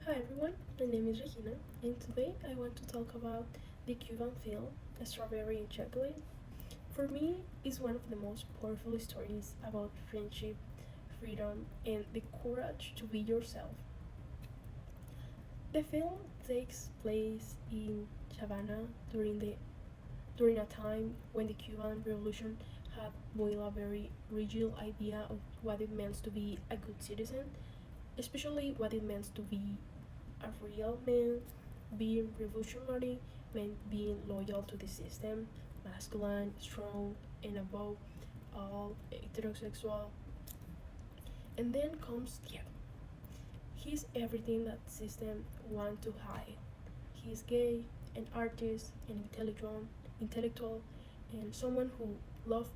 Hi everyone, my name is Regina, and today I want to talk about the Cuban film Strawberry and Chocolate. For me, it's one of the most powerful stories about friendship, freedom, and the courage to be yourself. The film takes place in Havana during a time when the Cuban Revolution had boiled a very rigid idea of what it means to be a good citizen, especially what it means to be a real man. Being revolutionary meant being loyal to the system, masculine, strong, and above all heterosexual. And then comes Diego. He's everything that system want to hide. He's gay, an artist, an intellectual, and someone who loves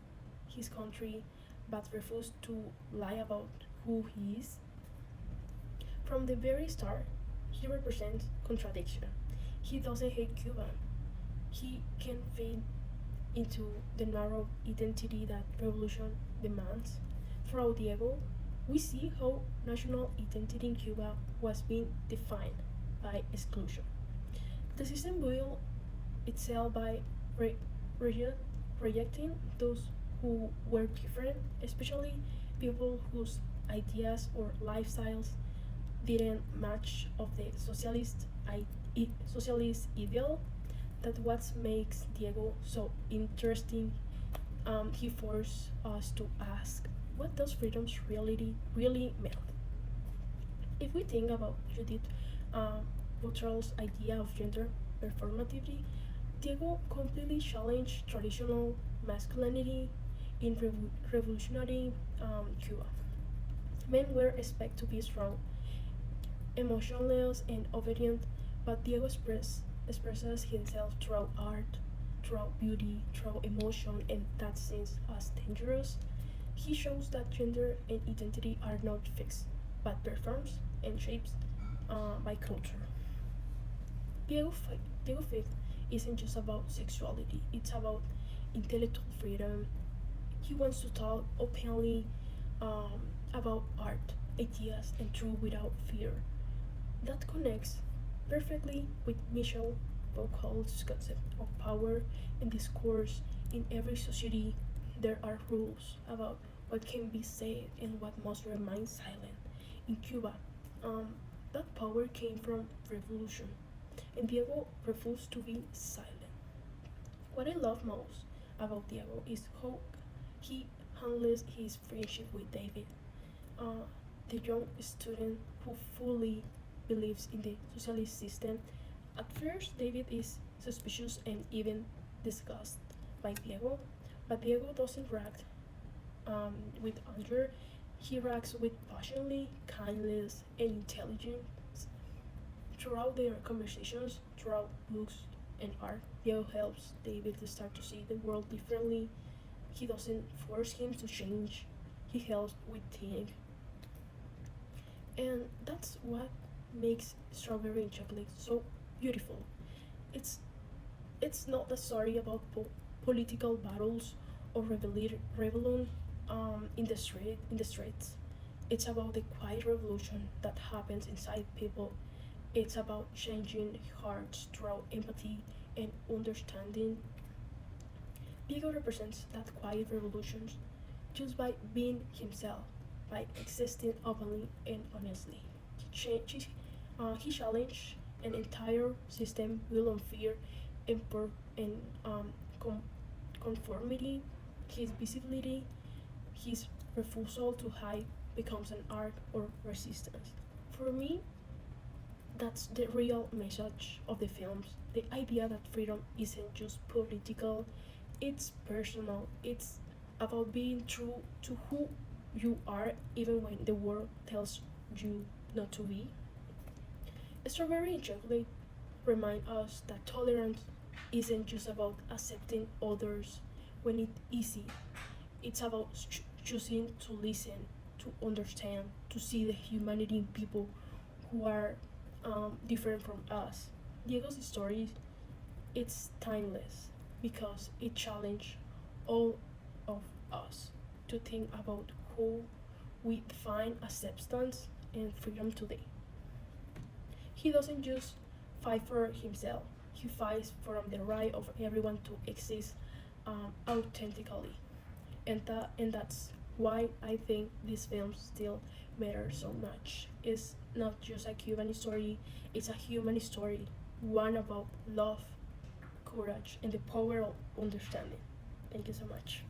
his country but refuses to lie about who he is. From the very start, he represents contradiction. He doesn't hate Cuba. He can fit into the narrow identity that revolution demands. Throughout Diego, we see how national identity in Cuba was being defined by exclusion. The system built itself by re- reject, rejecting those who were different, especially people whose ideas or lifestyles didn't match of the socialist ideal. That what makes Diego so interesting. He forced us to ask, what does freedom really mean? If we think about Judith Buttrell's idea of gender performativity, Diego completely challenged traditional masculinity in revolutionary Cuba. Men were expected to be strong, emotionless, and obedient, but Diego expresses himself through art, through beauty, through emotion, and that seems as dangerous. He shows that gender and identity are not fixed, but performed and shaped by culture. Diego Faith isn't just about sexuality, it's about intellectual freedom. He wants to talk openly um, about art, ideas, and truth without fear. That connects perfectly with Michel Foucault's concept of power and discourse. In every society. There are rules about what can be said and what must remain silent. In Cuba, um, that power came from revolution, and Diego refused to be silent. What I love most about Diego is how he handles his friendship with David, uh, the young student who fully believes in the socialist system. At first, David is suspicious and even disgusted by Diego, but Diego doesn't react with anger. He reacts with passionately, kindness, and intelligence. Throughout their conversations, throughout books and art, Diego helps David to start to see the world differently. He doesn't force him to change. He helps with think, and that's what makes Strawberry and Chocolate so beautiful. It's it's not a story about political battles or rebellion in the streets. It's about the quiet revolution that happens inside people. It's about changing hearts through empathy and understanding. Diego represents that quiet revolution just by being himself, by existing openly and honestly. He challenged an entire system built on fear and, and com- conformity. His visibility, his refusal to hide becomes an art or resistance. For me, that's the real message of the films. The idea that freedom isn't just political, it's personal. It's about being true to who you are, even when the world tells you not to be. Strawberry and Chocolate remind us that tolerance isn't just about accepting others when it's easy. It's about choosing to listen, to understand, to see the humanity in people who are different from us. Diego's story, it's timeless because it challenged all of us to think about who we define as substance and freedom today. he doesn't just fight for himself. He fights for the right of everyone to exist authentically, and that's why I think this film still matters so much. It's not just a Cuban story; it's a human story, one about love, courage, and the power of understanding. Thank you so much.